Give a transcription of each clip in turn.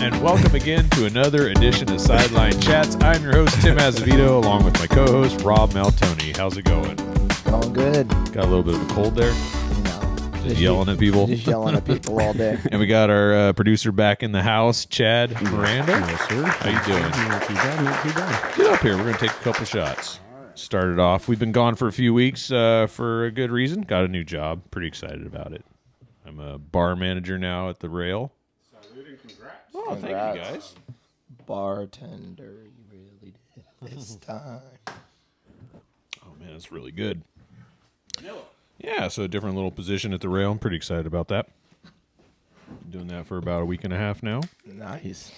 and welcome again to another edition of Sideline Chats. I'm your host, Tim Azevedo, along with my co-host, Rob Maltoni. How's it going? Going good. Got a little bit of a cold there? No. Just yelling at people? Just yelling at people all day. And we got our producer back in the house, Chad Miranda. Yes, sir. How you doing? Not too bad, not too bad. Get up here. We're going to take a couple shots. Started off. We've been gone for a few weeks for a good reason. Got a new job. Pretty excited about it. I'm a bar manager now at the Rail. Salute and congrats. Oh, thank Congrats. you guys. Bartender, you really did this time. Oh, man, it's really good. Yeah, so a different little position at the Rail. I'm pretty excited about that. Doing that for about a week and a half now. Nice.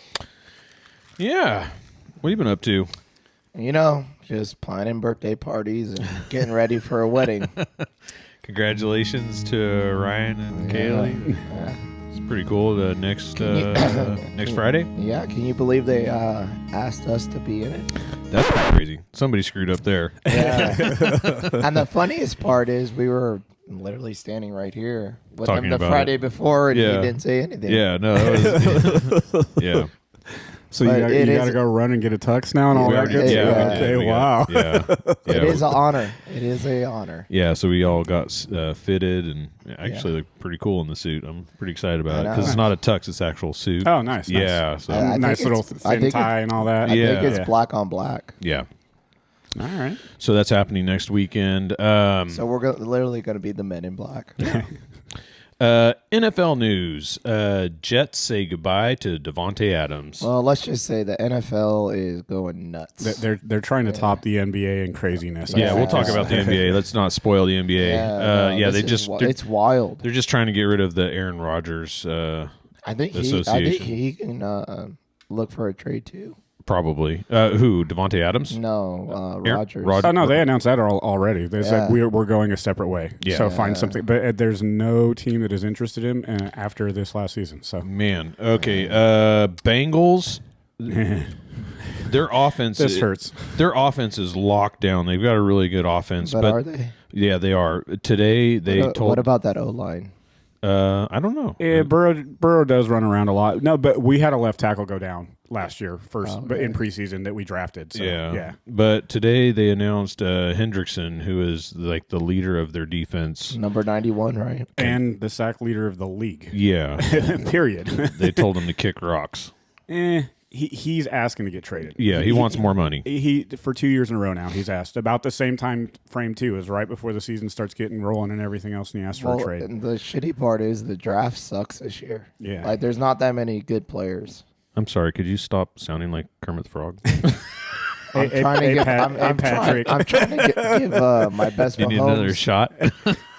Yeah. What have you been up to? You know, just planning birthday parties and getting ready for a wedding. Congratulations to Ryan and Kaylee. Yeah. It's pretty cool. The next next Friday. Yeah, can you believe they asked us to be in it? That's pretty crazy. Somebody screwed up there. Yeah. And the funniest part is we were literally standing right here with Talking him the about Friday it. before, and Yeah. he didn't say anything. Yeah, no, that was, yeah. So But you it got to is- go run and get a tux now and all We that already good did. yeah, stuff? we did. Okay, We wow. got- yeah. It is an honor. It is an honor. Yeah, so we all got fitted and actually look pretty cool in the suit. I'm pretty excited about it because it's not a tux; it's actual suit. Oh, nice. Yeah, so I nice think little it's- I thin think tie and all that. I Yeah. think it's black on black. yeah. All right. So that's happening next weekend. So we're literally going to be the men in black. NFL news: Jets say goodbye to Devontae Adams. Well, let's just say the NFL is going nuts. They're trying to top the NBA in craziness. Yeah, we'll talk Yeah. about the NBA. Let's not spoil the NBA. no, They this just is they're, it's wild. they're just trying to get rid of the Aaron Rodgers. I think association. he can look for a trade too. Probably. Who? Devontae Adams? No, Aaron- Rodgers. Rod- Oh, no, they announced that already. They said Yeah. we're going a separate way. Yeah. So find something. But there's no team that is interested in him after this last season. So Man. Okay. Bengals. Their offense. this hurts. Their offense is locked down. They've got a really good offense, but are they? Yeah, they are. Today they told. What about that O line? I don't know. Yeah, Burrow does run around a lot. No, but we had a left tackle go down last year, but in preseason that we drafted. So, yeah. But today they announced Hendrickson, who is like the leader of their defense. Number 91, right? And the sack leader of the league. Yeah. Period. They told him to kick rocks. He's asking to get traded. Yeah, he wants more money. He for 2 years in a row now. He's asked about the same time frame too, is right before the season starts getting rolling and everything else, and he asked for a trade. And the shitty part is the draft sucks this year. Yeah. Like there's not that many good players. I'm sorry. Could you stop sounding like Kermit the Frog? I'm trying to give. I'm Patrick. I'm trying to give my best. You need another shot?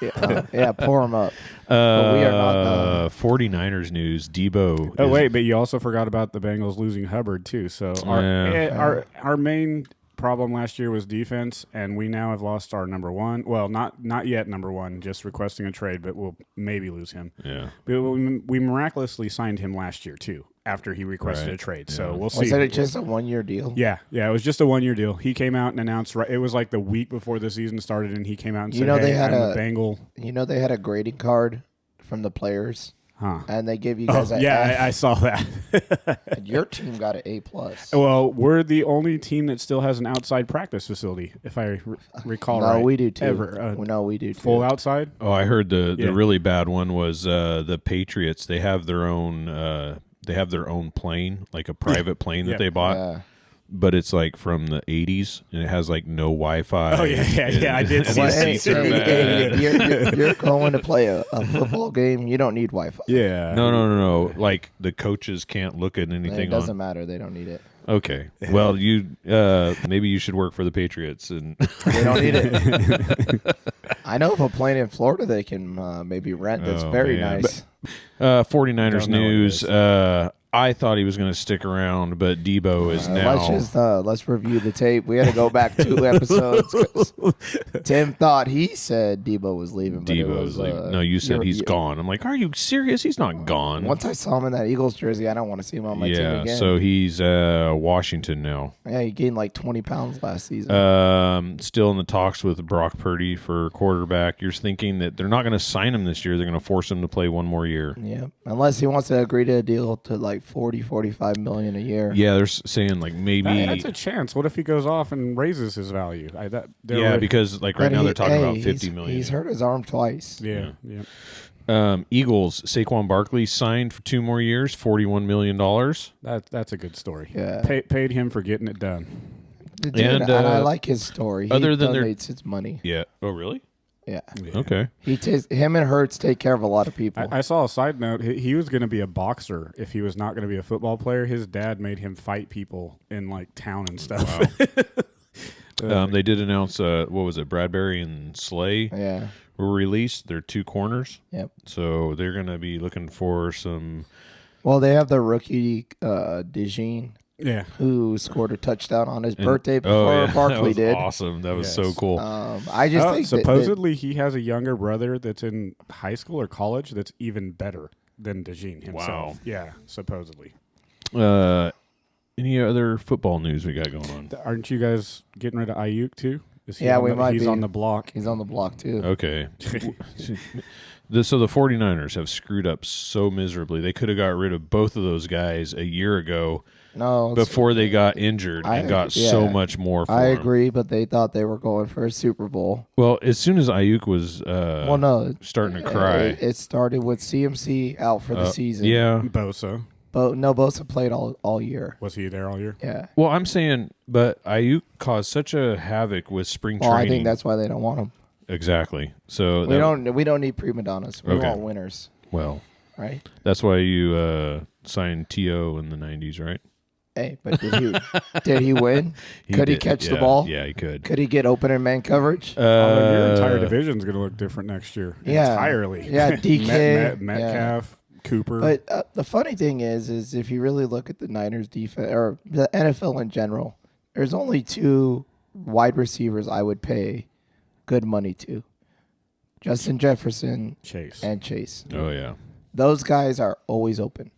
Yeah, pour him up. But we are not. 49ers news. Debo. Oh is- wait, but you also forgot about the Bengals losing Hubbard too. So our main problem last year was defense, and we now have lost our number one. Well, not yet number one, just requesting a trade, but we'll maybe lose him. Yeah. But we miraculously signed him last year too, after he requested Right. a trade. Yeah. So we'll see. Was it just a 1-year deal? Yeah, it was just a 1-year deal. He came out and announced. It was like the week before the season started, and he came out and said, know, they "Hey, had I'm a- a Bengal." You know they had a grading card from the players, Huh? and they gave you guys a Yeah, F, I saw that. and your team got an A+. Well, we're the only team that still has an outside practice facility, if I recall No, right. we do too. Ever. No, we do too. Full outside? Oh, I heard the Yeah. really bad one was the Patriots. They have their own plane, like a private plane that Yeah. they bought, Yeah. but it's like from the 80s and it has like no Wi-Fi. Oh, yeah, I did and see the that. seats are bad. You're going to play a football game. You don't need Wi-Fi. Yeah. No. Like the coaches can't look at It anything doesn't on. matter. They don't need it. Okay. Well, you maybe you should work for the Patriots and They don't need it. I know of a plane in Florida they can maybe rent. That's Oh, very man. nice. 49ers Don't know what it news. is. I thought he was going to stick around, but Debo is now. Let's review the tape. We had to go back 2 episodes. 'Cause Tim thought he said Debo was leaving. But it Debo was, is leaving. No, you said he's gone. I'm like, are you serious? He's not gone. Once I saw him in that Eagles jersey, I don't want to see him on my team Yeah, again. so he's Washington now. Yeah, he gained like 20 pounds last season. Still in the talks with Brock Purdy for quarterback. You're thinking that they're not going to sign him this year. They're going to force him to play one more year. Yeah, unless he wants to agree to a deal to like 40-45 million a year. Yeah, they're saying like maybe. That's a chance. What if he goes off and raises his value? Because like right now they're talking about 50 million. He's hurt his arm twice. Yeah. Eagles, Saquon Barkley signed for 2 more years, $41 million. That's a good story. Yeah. Paid him for getting it done. Dude, And, I like his story. other He than donates his money. Yeah. Oh, really? Yeah. Okay. Him and Hurts take care of a lot of people. I saw a side note. He was going to be a boxer if he was not going to be a football player. His dad made him fight people in like town and stuff. Wow. They did announce, what was it, Bradbury and Slay yeah. were released. They're 2 corners. Yep. So they're going to be looking for some. Well, they have the rookie DeJean, Yeah. who scored a touchdown on his birthday before Barkley that was did. awesome. That was Yes. so cool. I just think supposedly he has a younger brother that's in high school or college that's even better than DeJean himself. Wow. Yeah, supposedly. Any other football news we got going on? Aren't you guys getting rid of Ayuk too? Is he Yeah, on we the, might He's be. on the block. he's on the block too. Okay. So the 49ers have screwed up so miserably. They could have got rid of both of those guys a year ago No, it's- before they got injured and got so much more for I them. agree, but they thought they were going for a Super Bowl. Well, as soon as Ayuk was Well, no, starting to cry. It started with CMC out for the season. Yeah. Bosa. But no, Bosa played all year. Was he there all year? Yeah. Well, I'm saying, but Ayuk caused such a havoc with spring Well, training. I think that's why they don't want him. Exactly. So We don't need prima donnas. We Okay. want winners, Well, right? that's why you signed T.O. in the 90s, right? Hey, but did he win? Could he did, catch the yeah, ball? Yeah, he could. Could he get open in man coverage? Your entire division's going to look different next year. Yeah. Entirely. Yeah, DK, Metcalf, Cooper. But the funny thing is if you really look at the Niners defense or the NFL in general, there's only 2 wide receivers I would pay good money to: Justin Jefferson Chase. and Chase. Oh, yeah. Those guys are always open.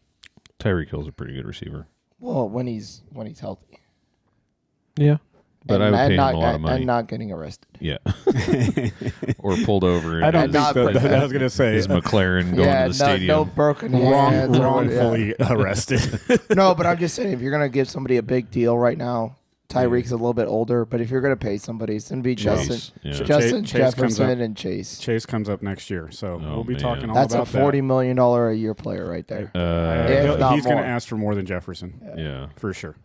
Tyreek Hill's a pretty good receiver. Well, when he's healthy. Yeah. But I would pay him not, a lot of money. and not getting arrested. Yeah. Or pulled over. I don't in think his, that I was going to say. his McLaren going to the stadium. no broken hands. Wrongfully arrested. No, but I'm just saying, if you're going to give somebody a big deal right now, Tyreek's a little bit older, but if you're going to pay somebody, it's going to be Chase, yeah. Justin Chase comes Jefferson up. and Chase. Chase comes up next year, so we'll be man. talking all That's a about $40 million a year player right there. If not he's going to more. ask for more than Jefferson. Yeah. For sure.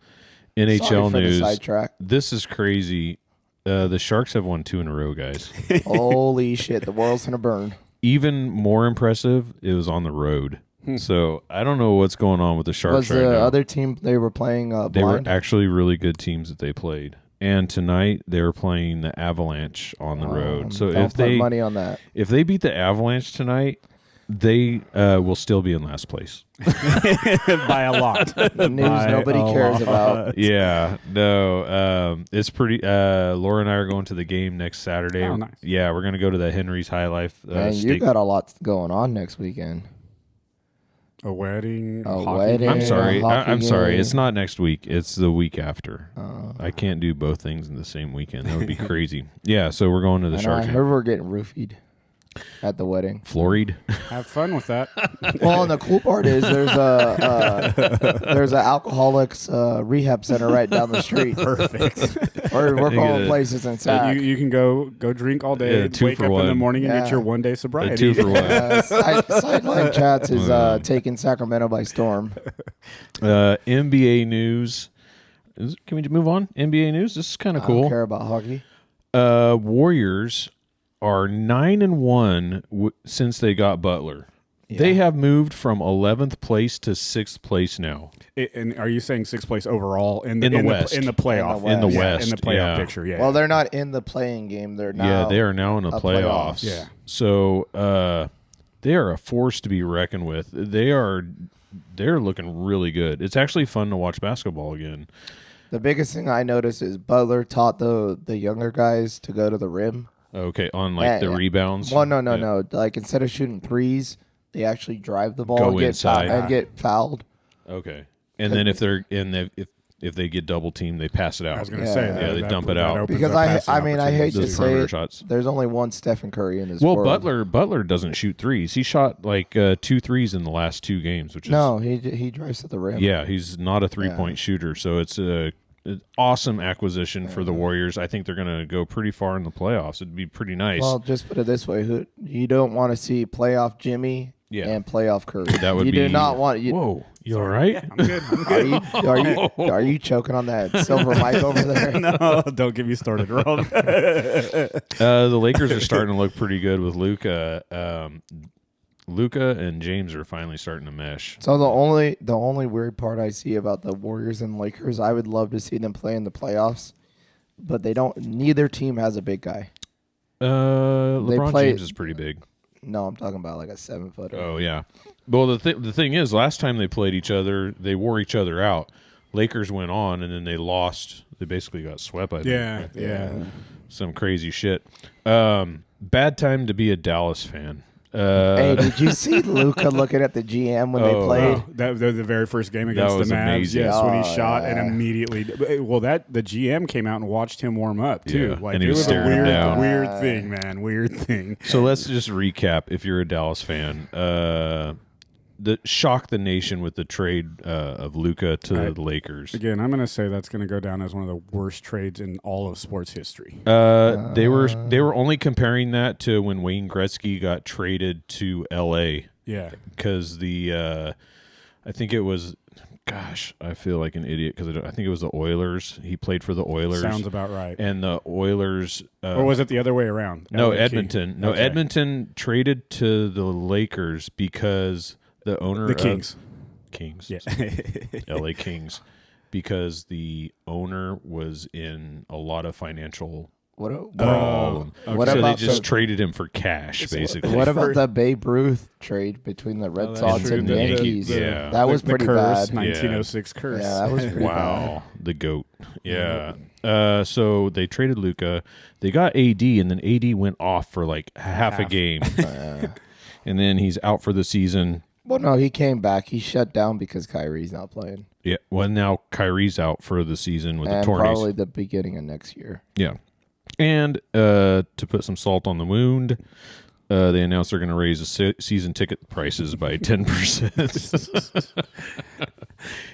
NHL Sorry for the news. sidetrack. This is crazy. The Sharks have won 2 in a row, guys. Holy shit, the world's going to burn. Even more impressive, it was on the road. So I don't know what's going on with the Sharks Was right the now. other team they were playing They blind? were actually really good teams that they played. And tonight they were playing the Avalanche on the road. So Don't if put they money on that. if they beat the Avalanche tonight, they will still be in last place. By a lot. News nobody cares about. Yeah, no, it's pretty. Laura and I are going to the game next Saturday. Oh, nice. Yeah, we're gonna go to the Henry's High Life. Man, you steak. got a lot going on next weekend. A wedding. A hockey wedding. game. I'm sorry. hockey I'm sorry. game. It's not next week. It's the week after. I can't do both things in the same weekend. That would be crazy. Yeah, so we're going to the I Sharks. game. heard we're getting roofied at the wedding. Florida. Have fun with that. Well, and the cool part is there's a alcoholics rehab center right down the street. Perfect. We're You going get places in Sac. you can go drink all day, Yeah, 2 wake for up in the 1. morning and Yeah. get your 1 day A sobriety. 2 for 1. Sideline Chats is taking Sacramento by storm. NBA news. Can we move on? NBA news. This is kind of I don't cool. care about hockey. Warriors are 9-1 since they got Butler. They have moved from 11th place to 6th place now. And are you saying 6th place overall in the, In the in West. in the playoff In the Yeah, West, in the playoff yeah. picture? Yeah. Well, they're not in the playing game. They're now. Yeah, they are now in the a playoffs. playoffs. Yeah. So they are a force to be reckoned with. They're looking really good. It's actually fun to watch basketball again. The biggest thing I noticed is Butler taught the younger guys to go to the rim. Okay, on like the Yeah. rebounds. Well, no. Yeah. Like instead of shooting threes, they actually drive the ball Go and get inside. and get fouled. Okay, and then if if they get double teamed, they pass it out. I was going to say Yeah, they dump it out. Because I hate to Those say perimeter it, shots. there's only one Stephen Curry in this Well, world. Butler doesn't shoot threes. He shot like 2 threes in the last 2 games, which is No, he drives to the rim. yeah, he's not a 3-point shooter. So it's an awesome acquisition for the Warriors. I think they're going to go pretty far in the playoffs. It'd be pretty nice. Well, just put it this way: you don't want to see playoff Jimmy and playoff Curry. That would you be. do not want. Whoa, you all right? Yeah, I'm good. I'm good. Are you choking on that silver mic over there? No, don't get me started, Rob. The Lakers are starting to look pretty good with Luka. Luka and James are finally starting to mesh. So the only weird part I see about the Warriors and Lakers, I would love to see them play in the playoffs, but they don't. Neither team has a big guy. LeBron play- James is pretty big. No, I'm talking about like a 7-footer. Oh yeah. Well, the thing is, last time they played each other, they wore each other out. Lakers went on, and then they lost. They basically got swept. I think. Yeah. Some crazy shit. Bad time to be a Dallas fan. Hey, did you see Luka looking at the GM when they played? Oh, that the very first game against was the Mavs. amazing. Yes, when he Oh, shot and yeah. immediately. Well, the GM came out and watched him warm up too. Yeah, Like and he it was was a staring him down. weird thing, man. Weird thing. So let's just recap. If you're a Dallas fan, shock the nation with the trade of Luka to the Lakers. Again, I'm going to say that's going to go down as one of the worst trades in all of sports history. They were only comparing that to when Wayne Gretzky got traded to L.A. Yeah. because I think it was. Gosh, I feel like an idiot because I think it was the Oilers. He played for the Oilers. Sounds about right. And the Oilers. Or was it the other way around? No, LA Edmonton. King. No, Okay. Edmonton traded to the Lakers because the owner The Kings. Kings. Yeah. LA Kings, because the owner was in a lot of financial What brawl. What So they about just the- traded him for cash, basically. What about the Babe Ruth trade between the Red that's Sox true. and The- Yankees? yeah. That was the pretty curse, bad. 1906 curse. Yeah, that was pretty bad. Wow, the GOAT. Yeah. So they traded Luka. They got AD, and then AD went off for like half a game. And then he's out for the season. Well, no, he came back. He shut down because Kyrie's not playing. Yeah. Well, now Kyrie's out for the season with And the tornies. probably the beginning of next year. Yeah. And to put some salt on the wound, they announced they're going to raise the season ticket prices by 10%.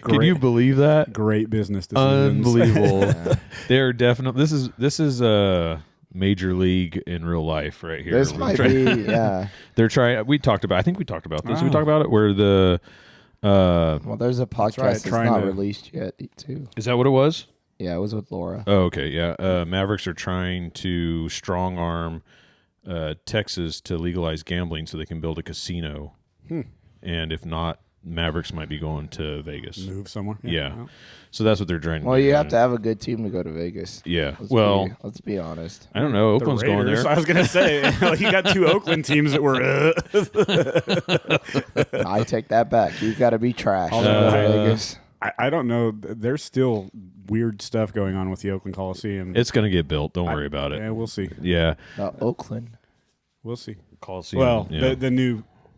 Can you believe that? Great business decisions. Unbelievable. They're definitely this is major league in real life right here. This might be, They're trying. I think we talked about this. We Wow. talked about it where the Well, there's a podcast right, that's trying not to- released yet, too. is that what it was? Yeah, it was with Laura. Oh, okay, yeah. Mavericks are trying to strong arm Texas to legalize gambling so they can build a casino. And if not, Mavericks might be going to Vegas. Move somewhere. Yeah. Well, So that's what they're trying to Well, do. you have to have a good team to go to Vegas. Yeah. Let's let's be honest. I don't know. the Oakland's going Raiders, there. I was going to say, you got two Oakland teams that were. I take that back. You got to be trash. to go to Vegas. I don't know. There's still weird stuff going on with the Oakland Coliseum. It's going to get built. Don't worry about it. Yeah, we'll see. Yeah. Oakland. We'll see. Coliseum. Well, yeah.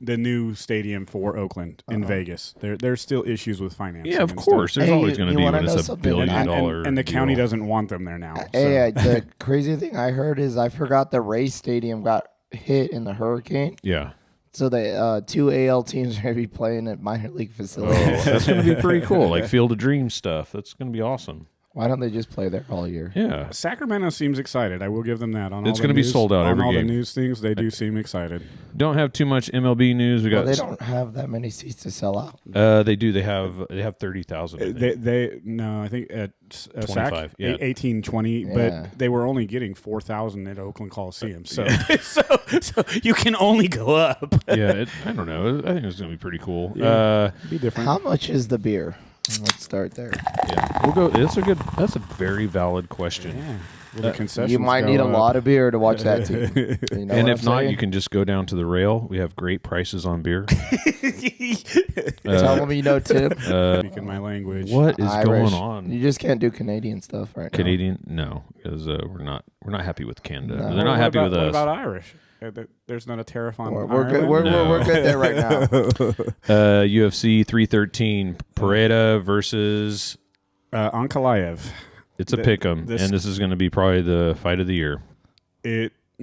the new stadium for Oakland in Vegas. There's still issues with financing. Yeah, of and course. stuff. There's Hey, always going to you be wanna when know it's a something? $1 billion And the county deal. doesn't want them there now. So. Hey, the crazy thing I heard is I forgot the Rays Stadium got hit in the hurricane. Yeah. So the two AL teams are going to be playing at minor league Oh, facilities. that's going to be pretty cool. Like Field of Dreams stuff. That's going to be awesome. Why don't they just play there all year? Yeah. Sacramento seems excited. I will give them that. On It's all the gonna be news- sold out on every all game. the news things. They do seem excited. Don't have too much MLB news. We Well, got. they don't have that many seats to sell out. They do. They have 30,000. No, I think at 25, yeah. 18, 20, Yeah. but they were only getting 4,000 at Oakland Coliseum. So, so you can only go up. Yeah. I don't know. I think it's going to be pretty cool. Yeah. Be different. How much is the beer? Let's start there. Yeah. We'll go. That's a very valid question. Yeah. Will the concessions You might go need a up? lot of beer to watch that team. You know And what if I'm not, saying? you can just go down to the rail. We have great prices on beer. tell them you know Tim. Speaking my language. What is Irish. going on? You just can't do Canadian stuff right Canadian? No, because we're not happy with Canada. No. They're What not happy about, with what us. about Irish? There's not a tariff on now. We're good. Ireland? We're good there right now. UFC 313 Pereira versus Ankalaev. It's a pick 'em, and this is going to be probably the fight of the year.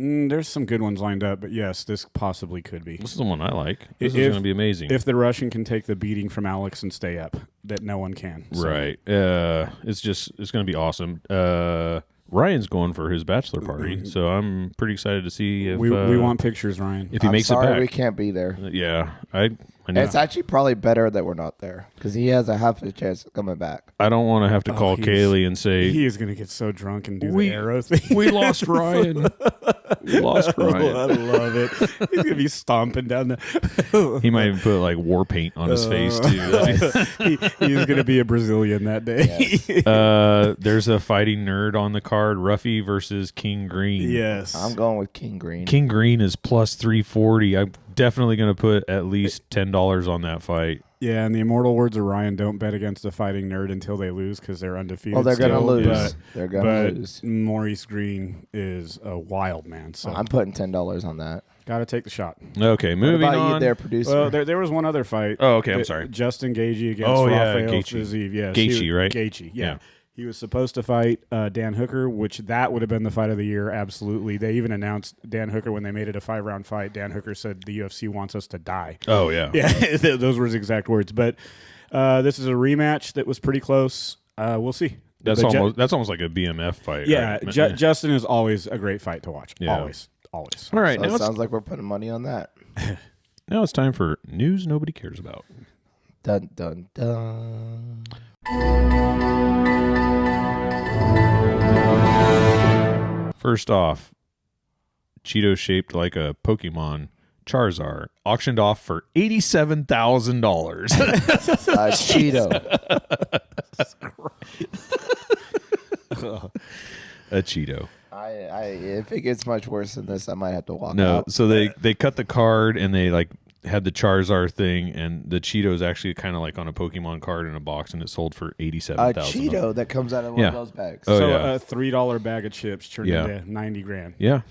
There's some good ones lined up, but yes, this possibly could be. This is the one I like. This is going to be amazing. If the Russian can take the beating from Alex and stay up, that no one can. So. Right. It's going to be awesome. Ryan's going for his bachelor party, so I'm pretty excited to see if we want pictures, Ryan. If he makes it back. We can't be there. Yeah, I know. It's actually probably better that we're not there because he has a half a chance of coming back. I don't want to have to call Kaylee and say he is going to get so drunk and do the arrow thing. We lost Ryan. We lost Ryan. I love it. He's going to be stomping down the. He might even put like war paint on his face too. He's going to be a Brazilian that day. Yes. There's a fighting nerd on the card. Ruffy versus King Green. Yes, I'm going with King Green. King Green is plus 340. I'm definitely going to put at least $10 on that fight. Yeah, and the immortal words of Ryan: don't bet against a fighting nerd until they lose because they're undefeated. Well, they're going to lose. But, they're going to lose. Maurice Green is a wild man. So I'm putting $10 on that. Got to take the shot. Okay, moving what about on. You there, producer? Well, there was one other fight. Oh, okay, I'm sorry. Justin Gaethje against Rafael Fiziev. Yes, Gaethje, right? Gaethje, yeah. He was supposed to fight Dan Hooker, which that would have been the fight of the year, absolutely. They even announced Dan Hooker when they made it a 5-round fight. Dan Hooker said the UFC wants us to die. Oh, yeah. Yeah, those were his exact words. But this is a rematch that was pretty close. We'll see. That's almost like a BMF fight. Yeah, right? Justin is always a great fight to watch. Yeah. Always. All right. So it sounds like we're putting money on that. Now it's time for news nobody cares about. Dun, dun, dun. First off, Cheeto shaped like a Pokemon, Charizard, auctioned off for $87,000. Cheeto. A Cheeto. If it gets much worse than this, I might have to walk out. No, so they cut the card and they like had the Charizard thing, and the Cheeto is actually kind of like on a Pokemon card in a box, and it sold for $87,000. A Cheeto that comes out of one of those bags. Oh, so yeah. a $3 bag of chips turned into $90,000. Yeah,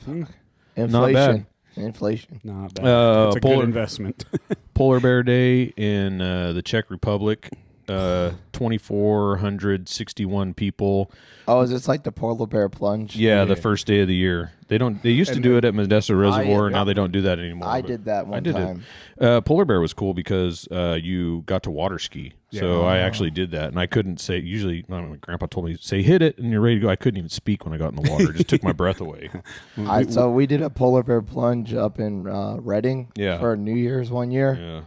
Inflation. not bad. Inflation. Not bad. It's a good investment. Polar Bear Day in the Czech Republic. 2,461 people. Oh, is this like the polar bear plunge? Yeah, the first day of the year. They used to do it at Modesto Reservoir. Now they don't do that anymore. I did that one time. Polar Bear was cool because you got to water ski. So I actually did that, and I couldn't say. Usually, my grandpa told me, "Say hit it," and you're ready to go. I couldn't even speak when I got in the water. It just took my breath away. So we did a polar bear plunge up in Reading for New Year's one year. Yeah.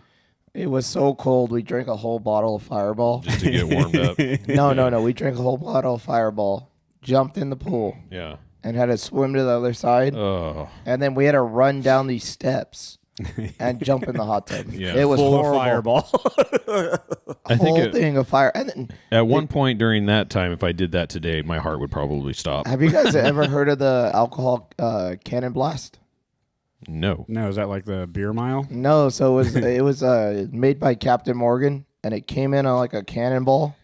It was so cold, we drank a whole bottle of Fireball. Just to get warmed up. No. We drank a whole bottle of Fireball, jumped in the pool, and had to swim to the other side. Oh. And then we had to run down these steps and jump in the hot tub. Yeah. It was full horrible. of Fireball. Whole thing of fire. And then, At one point during that time, if I did that today, my heart would probably stop. have you guys ever heard of the alcohol cannon blast? No. No, is that like the beer mile? No, so it was made by Captain Morgan, and it came in on like a cannonball.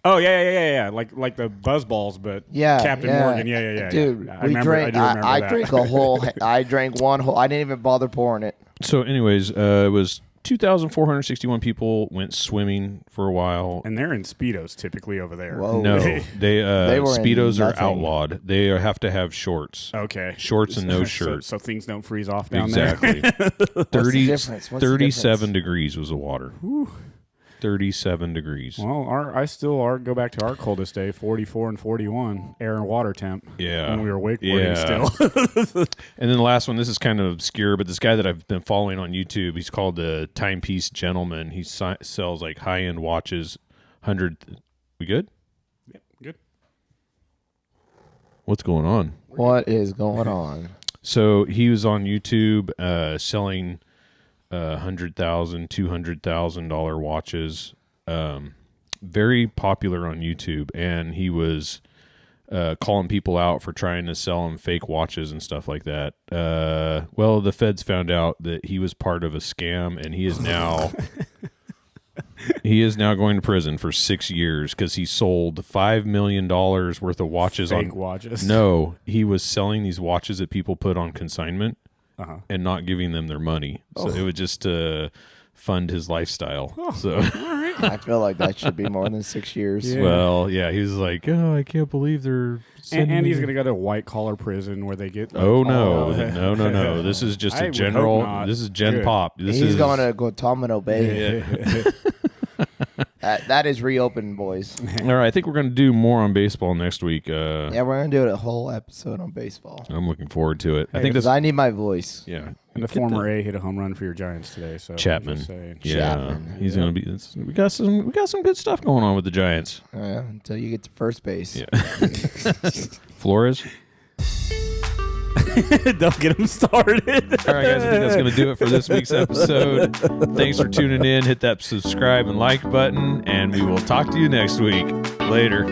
Oh yeah. Like the buzz balls, but Captain Morgan. Yeah. Dude, I remember that. I drank a whole. I drank one whole. I didn't even bother pouring it. So, anyways, it was 2,461 people went swimming for a while. And they're in Speedos typically over there. Whoa. No, they They were in Speedos are nothing. outlawed. They have to have shorts. Okay. Shorts and no shirt. So things don't freeze off down there. Exactly. What's the difference? What's the 37 difference? degrees was the water. 37 degrees. Well, I still go back to our coldest day, 44 and 41, air and water temp. Yeah. When we were wakeboarding still. And then the last one, this is kind of obscure, but this guy that I've been following on YouTube, he's called the Timepiece Gentleman. He sells like high-end watches. 100. We good? Yep, good. What's going on? What is going on? So he was on YouTube selling $100,000, $200,000 watches. Very popular on YouTube, and he was calling people out for trying to sell him fake watches and stuff like that. Well, the feds found out that he was part of a scam, and he is now going to prison for 6 years because he sold $5 million worth of watches. Fake watches. No, he was selling these watches that people put on consignment. And not giving them their money. So it was just fund his lifestyle. So, I feel like that should be more than 6 years. Yeah. well, yeah, he's like, oh, I can't believe they're. And he's going to go to white collar prison where they get. Like, Oh no, Oh. no! This is just I a would general. hope not. This is Gen Good. Pop. This He's is going to Guantanamo Bay. Yeah. That is reopened, boys. All right, I think we're going to do more on baseball next week. Yeah, we're going to do a whole episode on baseball. I'm looking forward to it. I Hey, think Because that's I need my voice. yeah. And the former A hit a home run for your Giants today. So Chapman. I'm just saying. Yeah, Chapman. he's going to be. We got some good stuff going on with the Giants. Until you get to first base. Yeah. Flores. Don't get him started. All right, guys, I think that's going to do it for this week's episode. Thanks for tuning in. Hit that subscribe and like button, and we will talk to you next week. Later.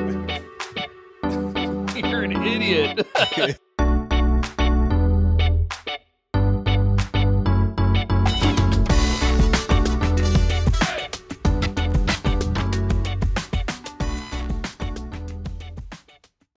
You're an idiot.